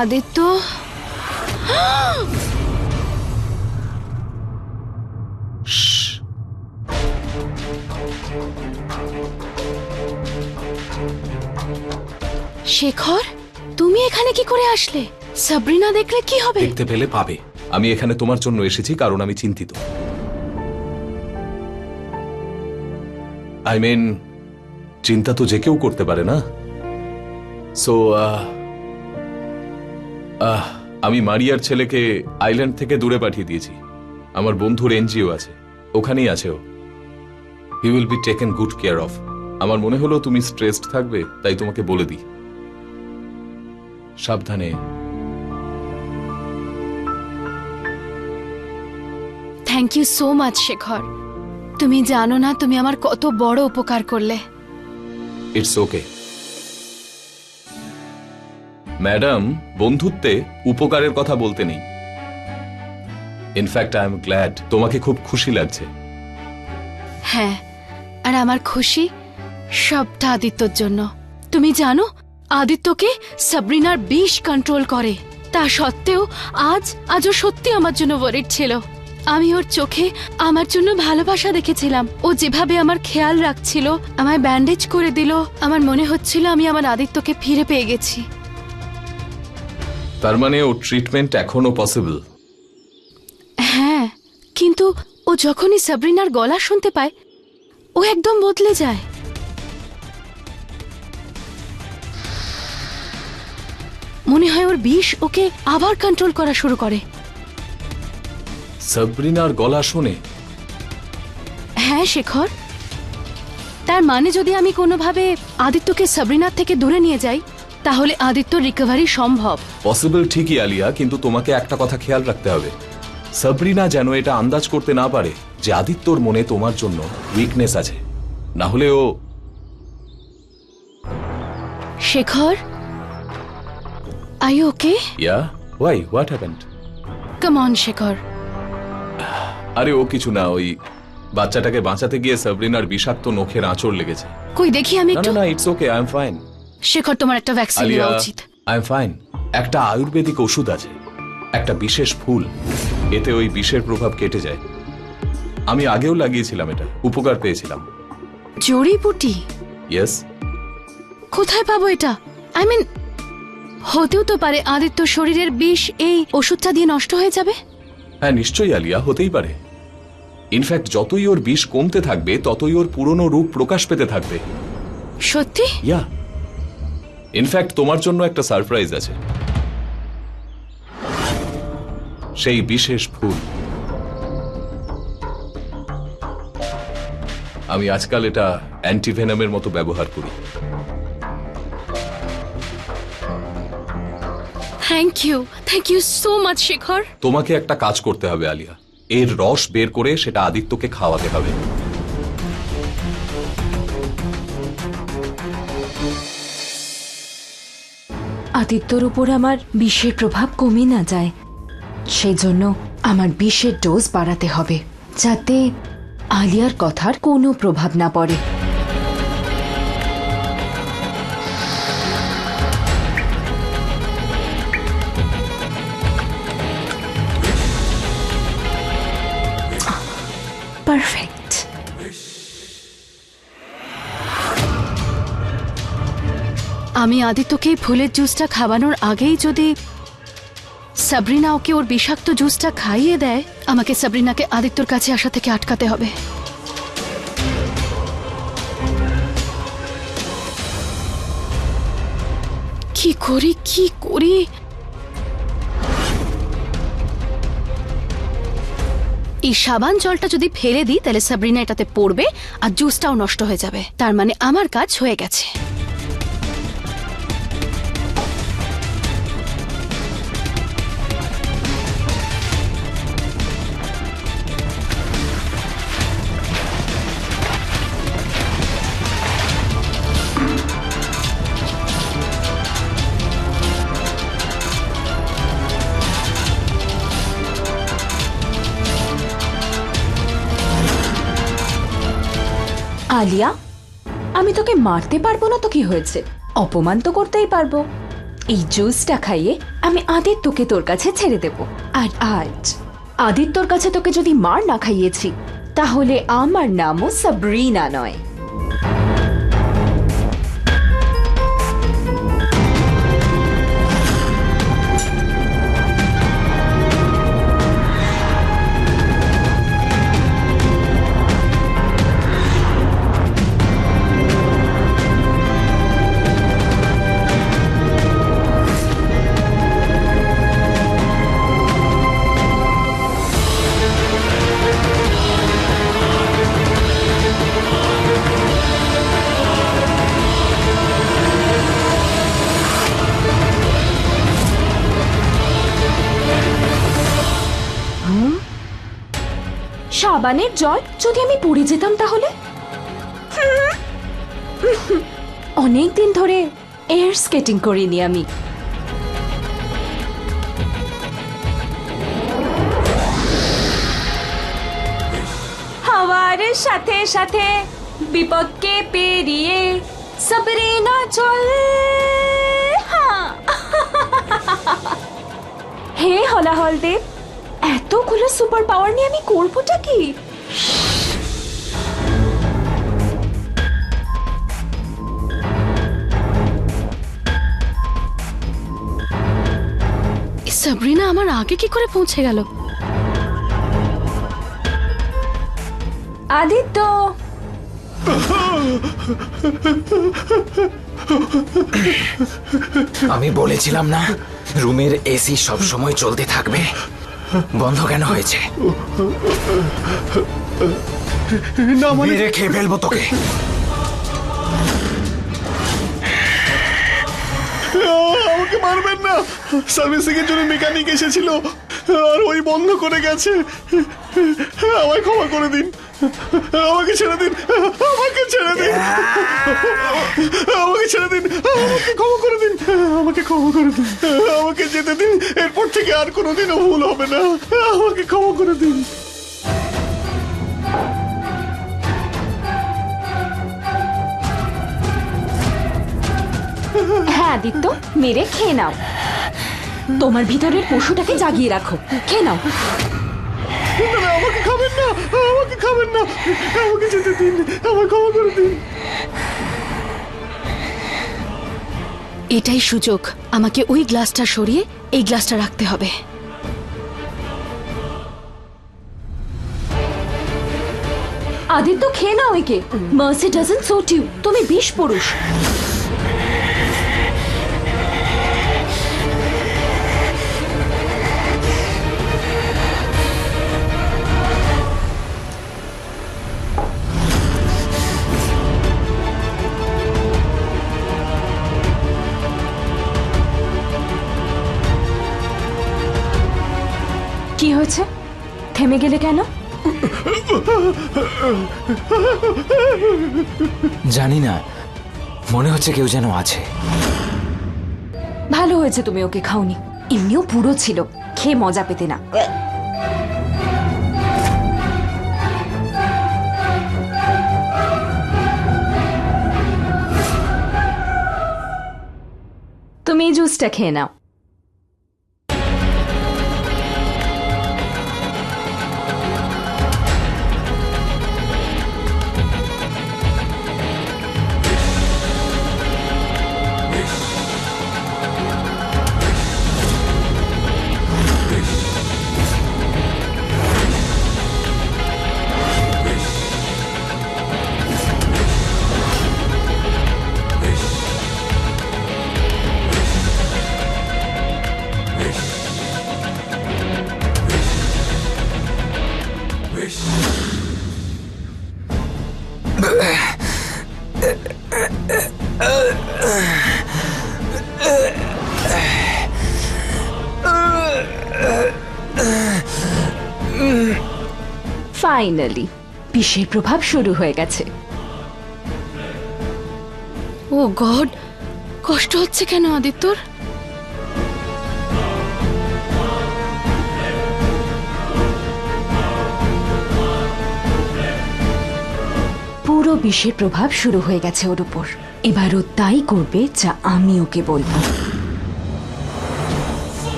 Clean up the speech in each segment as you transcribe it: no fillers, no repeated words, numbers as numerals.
আদিত্য, শেখর, তুমি এখানে কি করে আসলে? সাবরিনা দেখলে কি হবে? দেখতে পেলে পাবে। আমি এখানে তোমার জন্য এসেছি কারণ আমি চিন্তিত। আই মিন, চিন্তা তো যে কেউ করতে পারে না। সো আমি মারিয়ার ছেলেকে আইল্যান্ড থেকে দূরে পাঠিয়ে দিয়েছি। আমার বন্ধুর এনজিও আছে, ওখানেই আছে ও। He will be taken good care of. আমার মনে হলো তুমি স্ট্রেসড থাকবে, তাই তোমাকে বলে দিই। সাবধানে। Thank you so much Shekhar. তুমি জানো না তুমি আমার কত বড় উপকার করলে। ইটস ওকে ম্যাডাম, বন্ধুত্বে উপকারের কথা বলতে নেই। ইনফ্যাক্ট আই এম গ্ল্যাড, তোমাকে খুব খুশি লাগছে। হ্যাঁ, আর আমার খুশি সবটা আদিত্যর জন্য। তুমি জানো আদিত্যকে সাবরিনার বিষ কন্ট্রোল করে। তা সত্ত্বেও আজও সত্যি আমার জন্য ওয়ারিড ছিল। আমি ওর চোখে আমার জন্য ভালোবাসা দেখেছিলাম। ও যেভাবে আমার খেয়াল রাখছিল, আমায় ব্যান্ডেজ করে দিল, আমার মনে হচ্ছিল আমি আমার আদিত্যকে ফিরে পেয়ে গেছি। তার মানে ও ট্রিটমেন্ট এখনো পসিবল? হ্যাঁ, কিন্তু ও যখনই সাবরিনার গলা শুনতে পায় ও একদম বদলে যায়। মনে হয় ওর বিষ ওকে আবার কন্ট্রোল করা শুরু করে। সাবরিনার গলা শুনে? হ্যাঁ শেখর, তার মানে যদি আমি কোনোভাবে আদিত্যকে সাবরিনার থেকে দূরে নিয়ে যাই তাহলে আদিত্য রিকভারি সম্ভব। পসিবল ঠিকই আলিয়া, কিন্তু তোমাকে একটা কথা খেয়াল রাখতে হবে। সাবরিনা যেন এটা আন্দাজ করতে না পারে যে আদিত্যর মনে তোমার জন্য উইকনেস আছে, না হলে ও। Shekhar, are you okay? Yeah, why, what happened? Come on Shekhar. আরে ও কিছু না, ওই বাচ্চাটাকে বাঁচাতে গিয়ে সাবরিনার বিষাক্ত নখের আঁচড় লেগেছে। কই দেখি আমি না একটু। না, it's okay, I am fine. Shekhar, তোমার একটা ভ্যাকসিন আলিয়া, নেওয়া উচিত। I am fine. একটা আয়ুর্বেদিক ওষুধ আছে, একটা বিশেষ ফুল, এতে ওই বিষের প্রভাব কেটে যায়। আমি আগেও লাগিয়েছিলাম, এটা উপকার পেয়েছিলাম। জড়িবুটি? ইয়েস। কোথায় পাবো এটা? আই মিন, হতেও তো পারে আদিত্য শরীরের বিষ এই ওষুধটা দিয়ে নষ্ট হয়ে যাবে। হ্যাঁ নিশ্চয়ই আলিয়া, হতেই পারে। ইনফ্যাক্ট যতই ওর বিষ কমতে থাকবে ততই ওর পুরনো রূপ প্রকাশ পেতে থাকবে। সত্যি? ইয়া, ইনফ্যাক্ট তোমার জন্য একটা সারপ্রাইজ আছে। সেই বিশেষ ফুল। আমি আজকাল এটা অ্যান্টিভেনামের মতো ব্যবহার করি। Thank you so much Shekhar. তোমাকে একটা কাজ করতে হবে আলিয়া, এর রস বের করে সেটা আদিত্যকে খাওয়াতে হবে। আদিত্যর উপর আমার বিষের প্রভাব কমে না যায়, সেই জন্য আমার বিষের ডোজ বাড়াতে হবে যাতে আলিয়ার কথার কোনো প্রভাব না পড়ে। পারফেক্ট। আমি আদিত্যকে ফুলের জুসটা খাওয়ানোর আগেই যদি সাবরিনা ওকে ওর বিষাক্ত জুসটা খাইয়ে দেয়, আমাকে সাবরিনাকে আদিত্যর কাছে আসা থেকে আটকাতে হবে। কি করি? এই সাবান জলটা যদি ফেলে দিই তাহলে সাবরিনা এটাতে পড়বে আর জুসটাও নষ্ট হয়ে যাবে। তার মানে আমার কাজ হয়ে গেছে। আলিয়া, আমি তোকে মারতে পারবো না তো কি হয়েছে, অপমান তো করতেই পারবো। এই জুসটা খাইয়ে আমি আদিত্যকে তোর কাছে ছেড়ে দেব। আর আজ আদিত্যর কাছে তোকে যদি মার না খাইয়েছি, তাহলে আমার নামও সাবরিনা নয়। সাবানের জল যদি আমি পড়ে যেতাম তাহলে? অনেকদিন ধরে এয়ার স্কেটিং করিনি আমি। হাওয়ার সাথে সাথে বিপদকে পেরিয়ে সাবরিনা চল। হে হলাহল দেব, এতগুলো সুপার পাওয়ার নিয়ে আমি করবোটা কি? সাবরিনা আমার আগে কি করে পৌঁছে গেল? আদিত্য, আমি বলেছিলাম না রুমের এসি সব সময় চলতে থাকবে, বন্ধ কেন হয়েছে? মেরে খেয়ে ফেলবো তোকে। আমাকে মারবেন না, সার্ভিসিং এর জন্য মেকানিক এসেছিল আর ওই বন্ধ করে গেছে। আমায় ক্ষমা করে দিন, আমাকে ছেড়ে দিন, আমাকে ছেড়ে দিন, আমাকে ছেড়ে দিন, আমাকে ক্ষমা করে দিন, আমাকে ক্ষমা করে দিন, আমাকে যেতে দিন। এরপর থেকে আর কোনোদিনও ভুল হবে না, আমাকে ক্ষমা করে দিন। হ্যাঁ আদিত্য, মেরে খেয়ে নাও। তোমার ভিতরের পশুটাকে জাগিয়ে রাখো, খেয়ে নাও। না, আমাকে খাবেন না, আমাকে খাবেন না, আমাকে যেতে দিন, আমাকে ক্ষমা করে দিন। এটাই সুযোগ, আমাকে ওই গ্লাসটা সরিয়ে এই গ্লাসটা রাখতে হবে। আদিত্য খেয়ে নাও একে। মার্সি ডাজন্ট সুট ইউ, তুমি বিষ পুরুষ। কি হয়েছে? থেমে গেলে কেন? জানি না, মনে হচ্ছে কেউ যেন আছে। ভালো হয়েছে তুমি ওকে খাওনি, এমনিও পুরো ছিল, খেয়ে মজা পেতে না। তুমি এই জুসটা খেয়ে নাও। ফাইনালি বিষের প্রভাব শুরু হয়ে গেছে। ও গড, কষ্ট হচ্ছে কেন আদিত্যর? পুরো বিষের প্রভাব শুরু হয়ে গেছে ওর উপর। এবার ও তাই করবে যা আমি ওকে বলবো।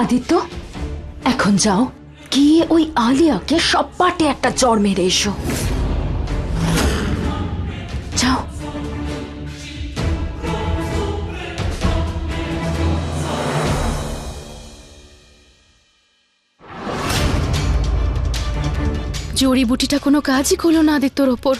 আদিত্য, এখন যাও, গিয়ে ওই আলিয়াকে সপাটে একটা চড় মেরে এসো। যাও। জড়িবুটিটা কোনো কাজই করলো না আদিত্যর ওপর।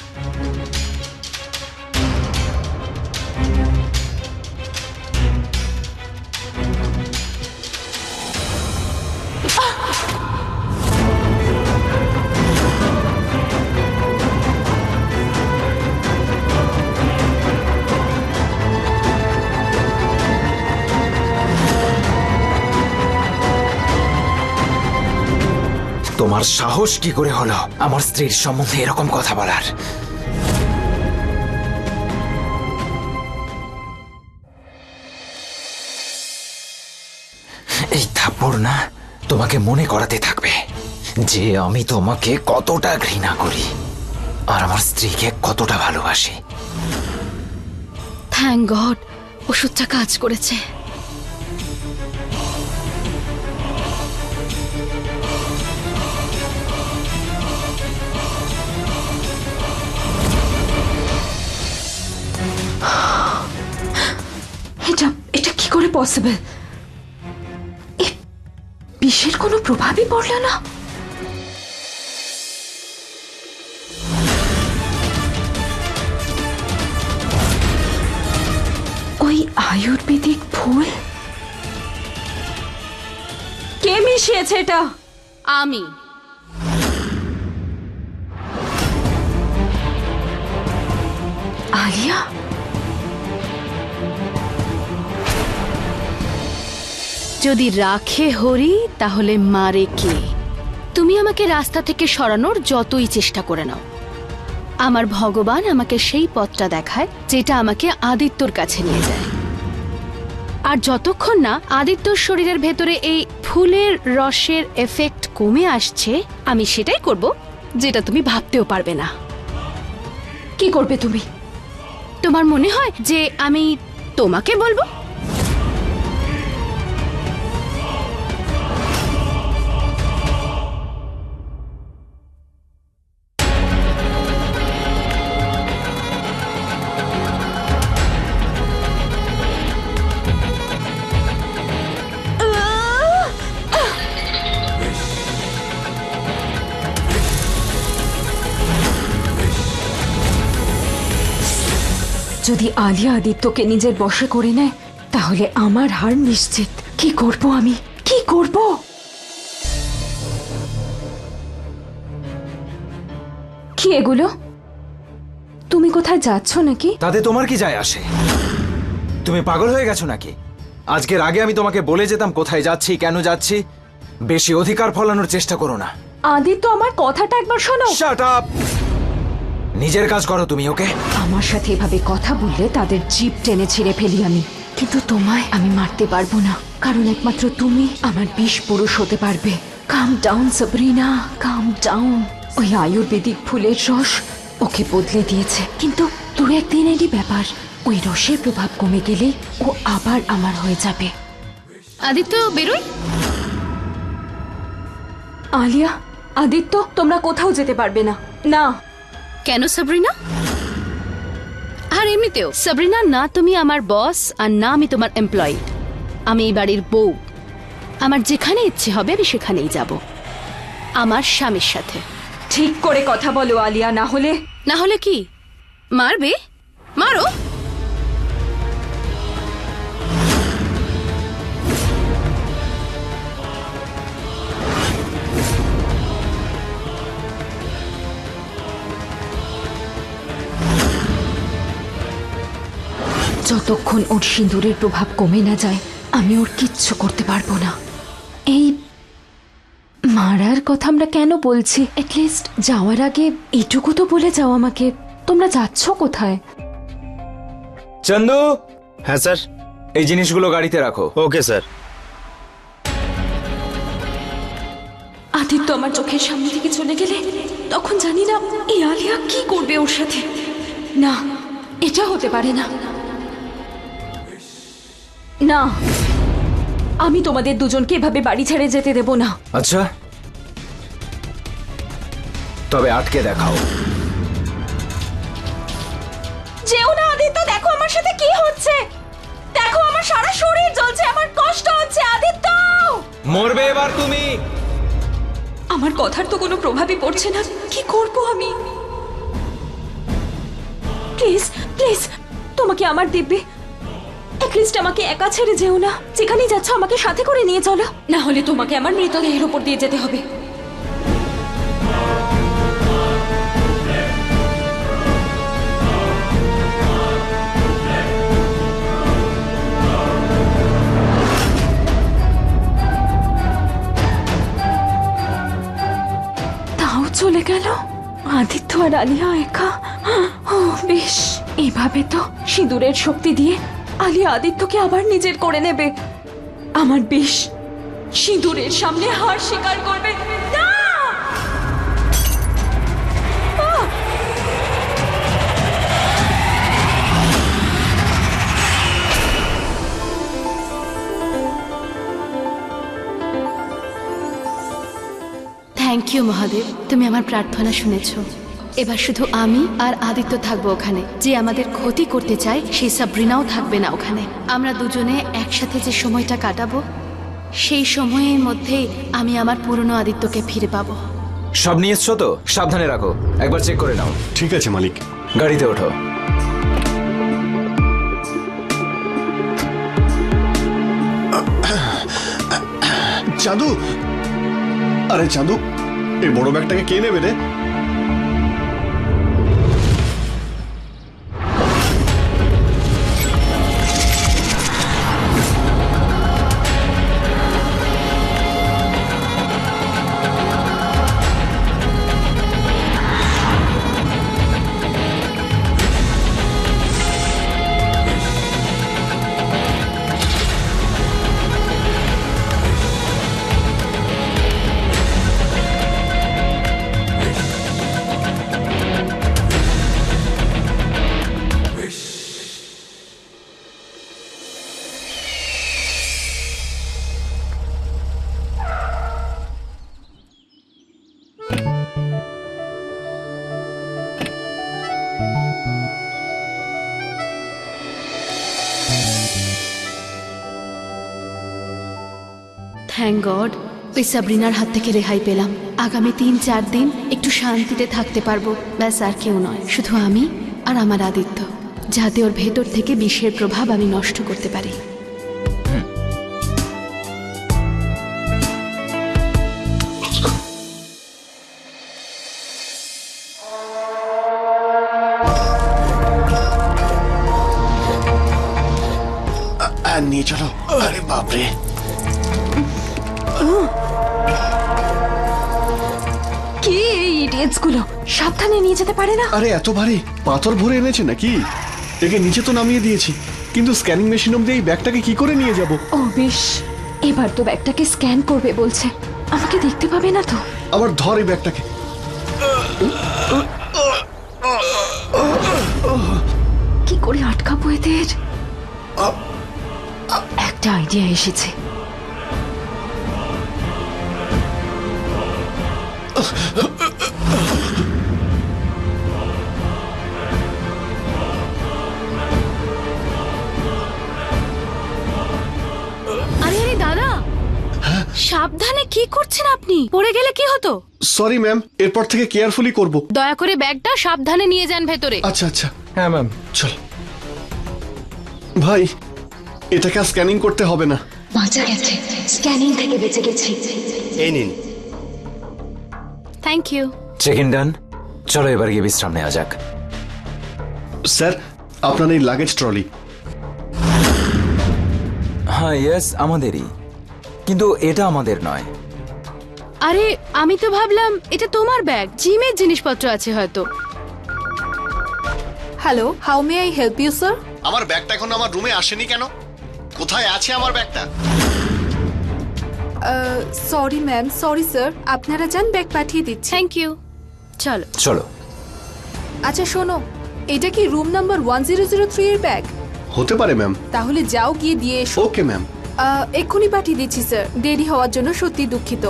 তোমার সাহস কি করে হলো আমার স্ত্রীর সম্বন্ধে এরকম কথা বলার? এই থাপ্পড় না তোমাকে মনে করাতে থাকবে যে আমি তোমাকে কতটা ঘৃণা করি আর আমার স্ত্রীকে কতটা ভালোবাসি। থ্যাংক গড, ওষুধটা কাজ করেছে। এটা কি করে পসিবল? বিষের কোনো প্রভাবই পড়ল না। ওই আয়ুর্বেদিক ফুল কে মিশিয়েছে এটা? আমি। আলিয়া? যদি রাখে হরি তাহলে মারে কে? তুমি আমাকে রাস্তা থেকে সরানোর যতই চেষ্টা করে নাও, আমার ভগবান আমাকে সেই পথটা দেখায় যেটা আমাকে আদিত্যর কাছে নিয়ে যায়। আর যতক্ষণ না আদিত্যর শরীরের ভেতরে এই ফুলের রসের এফেক্ট কমে আসছে, আমি সেটাই করব যেটা তুমি ভাবতেও পারবে না। কি করবে তুমি? তোমার মনে হয় যে আমি তোমাকে বলবো? যদি আলিয়া আদিত্যকে নিজের বশে করে নেয় তাহলে আমার হার নিশ্চিত। কি করব আমি? কি করব? কি এগুলো? তুমি কোথায় যাচ্ছ নাকি? তাতে তোমার কি যায় আসে? তুমি পাগল হয়ে গেছো নাকি? আজকের আগে আমি তোমাকে বলে যেতাম কোথায় যাচ্ছি, কেন যাচ্ছি। বেশি অধিকার ফলানোর চেষ্টা করো না। আদিত্য, আমার কথাটা একবার শোনো। Shut up! নিজের কাজ করো তুমি, ওকে? আমার সাথে এভাবে কথা বললে তাদের জিভ টেনে ছিঁড়ে ফেলি আমি। কিন্তু তোমায় আমি মারতে পারবো না, কারণ একমাত্র তুমি আমার বিষ পুরুষ হতে পারবে। কাম ডাউন সাবরিনা, কাম ডাউন। ওই আয়ুর্বেদিক ফুলের রস ওকে বদলে দিয়েছে, কিন্তু 2-1 দিনেরই ব্যাপার। ওই রসের প্রভাব কমে গেলে ও আবার আমার হয়ে যাবে। আদিত্য, বেরোই। আলিয়া, আদিত্য, তোমরা কোথাও যেতে পারবে না। না। কেন সাবরিনা? আর এমনিতেও সাবরিনা, না তুমি আমার বস আর না আমি তোমার এমপ্লয়ি। আমি এই বাড়ির বউ। আমার যেখানে ইচ্ছে হবে আমি সেখানেই যাব, আমার স্বামীর সাথে। ঠিক করে কথা বলো আলিয়া, না হলে। না হলে কি? মারবে? মারো। যতক্ষণ ওর সিঁদুরের প্রভাব কমে না যায় আমি ওর কিচ্ছু করতে পারবো না। এই মারার কথা আমরা কেন বলছি? এটলিস্ট যাওয়ার আগে এটুকু তো বলে যাও আমাকে, তোমরা যাচ্ছ কোথায়? চন্দু, হ্যাঁ স্যার। এই জিনিসগুলো গাড়িতে রাখো। Okay sir. আদিত্য আমার চোখের সামনে থেকে চলে গেলে তখন জানি না এই আলিয়া কি করবে ওর সাথে। না, এটা হতে পারে না। না, আমি তোমাদের দুজনকে এভাবে বাড়ি ছেড়ে যেতে দেব না। আচ্ছা, তবে আটকে দেখাও। যেও না আদিত্য, দেখো আমার সাথে কি হচ্ছে, দেখো আমার সারা শরীর জ্বলছে, আমার কষ্ট হচ্ছে। আদিত্য, মরবে এবার তুমি। আমার কথার তো কোনো প্রভাবই পড়ছে না, কি করব আমি? প্লিজ প্লিজ, তোমাকে আমার দিব্যি, অ্যাটলিস্ট আমাকে একা ছেড়ে যেও না। যেখানেই যাচ্ছ আমাকে সাথে করে নিয়ে চলো, না হলে তোমাকে আমার মৃতদেহের উপর দিয়ে যেতে হবে। তাও চলে গেল আদিত্য আর আলিয়া একা। ও বেশ, এইভাবে তো সিঁদুরের শক্তি দিয়ে আলিয়া আদিত্যকে আবার নিজের করে নেবে। আমার বেশ, সিঁদুরের সামনে হার স্বীকার করবে না। আহ! থ্যাংক ইউ মহাদেব, তুমি আমার প্রার্থনা শুনেছো। এবার শুধু আমি আর আদিত্য থাকবো ওখানে। যে আমাদের ক্ষতি করতে চায় সেই সাবরিনাও থাকবে না ওখানে। আমরা দুজনে একসাথে যে সময়টা কাটাবো, সেই সময়ের মধ্যেই আমি আমার পুরনো আদিত্যকে ফিরে পাবো। সব নিয়ে এসছো তো? সাবধানে রাখো, একবার চেক করে নাও। ঠিক আছে মালিক। গাড়িতে ওঠো। চাঁদু, আরে চাঁদু, এই বড় ব্যাগটাকে কে নেবে রে? থ্যাংক গড, ওই সাবরিনার হাত থেকে রেহাই পেলাম। আগামী 3-4 দিন একটু শান্তিতে থাকতে পারবো, ব্যাস, আর কেউ নয়। শুধু আমি আর আমার আদিত্য, যাতে ওর ভেতর থেকে বিষের প্রভাব আমি নষ্ট করতে পারি। নিয়ে চলো। আরে বাপরে, কি এই ইডিয়েটস গুলো সাবধানে নিয়ে যেতে পারে না? আরে এত ভারী পাথর ভরে এনেছে নাকি? একে নিচে তো নামিয়ে দিয়েছি, কিন্তু স্ক্যানিং মেশিন অব্দি এই ব্যাগটাকে কি করে নিয়ে যাব? ও বেশ, এবার তো ব্যাগটাকে স্ক্যান করবে বলছে, আমাকে দেখতে পাবে না তো? আবার ধর এই ব্যাগটাকে। কি করে আটকাবো এদের? একটা আইডিয়া এসেছে। আরে আরে দাদা, সাবধানে, কি করছেন আপনি? পড়ে গেলে কি হতো? সরি ম্যাম, এরপর থেকে কেয়ারফুলি করব। দয়া করে ব্যাগটা সাবধানে নিয়ে যান ভেতরে। আচ্ছা আচ্ছা, হ্যাঁ ম্যাম। চল ভাই, এটাকে আর স্ক্যানিং করতে হবে না। বাঁচা গেছে, স্ক্যানিং থেকে বেঁচে গেছি। এই নিন। Thank you. Check in done. চলো এবার গিয়ে বিশ্রাম নেওয়া যাক। স্যার, আপনার এই লাগেজ ট্রলি। হ্যাঁ ইয়েস, আমাদেরই, কিন্তু এটা আমাদের নয়। আরে আমি তো ভাবলাম এটা তোমার ব্যাগ, জিমের জিনিসপত্র আছে হয়তো। Hello, how may I help you sir? আমার ব্যাগটা এখন আমার রুমে আসেনি কেন? কোথায় আছে আমার ব্যাগটা? সরি ম্যাম, সরি স্যার, আপনারা যান, ব্যাগ পাঠিয়ে দিচ্ছি। Thank you. চলো চলো। আচ্ছা শোনো, এটা কি রুম নাম্বার 1003 এর ব্যাগ? হতে পারে ম্যাম। তাহলে যাও গিয়ে দিয়ে এসো। Okay ma'am. এক্ষুনি পাঠিয়ে দিচ্ছি স্যার। দেরি হওয়ার জন্য সত্যি দুঃখিত।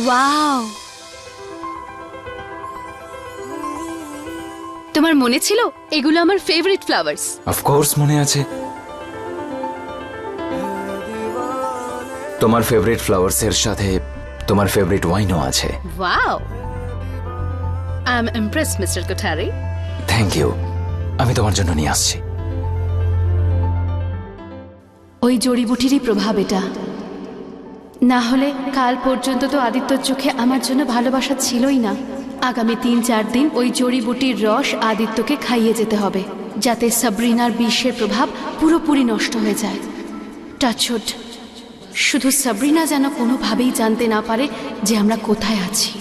ওয়াও, তোমার মনে ছিল এগুলো আমার ফেভারিট ফ্লাওয়ার্স? অফকোর্স মনে আছে। তোমার ফেভারিট ফ্লাওয়ার্স এর সাথে তোমার ফেভারিট ওয়াইনও আছে। Wow, I am impressed mister Kothari. Thank you. আমি তোমার জন্য নিয়ে আসছি। ওই জড়িবুটিরই প্রভাব এটা। না হলে কাল পর্যন্ত তো আদিত্যর চোখে আমার জন্য ভালোবাসা ছিলই না। আগামী 3-4 দিন ওই জড়িবুটির রস আদিত্যকে খাইয়ে যেতে হবে, যাতে সাবরিনার বিষের প্রভাব পুরোপুরি নষ্ট হয়ে যায়। টাচউড, শুধু সাবরিনা যেন কোনোভাবেই জানতে না পারে যে আমরা কোথায় আছি।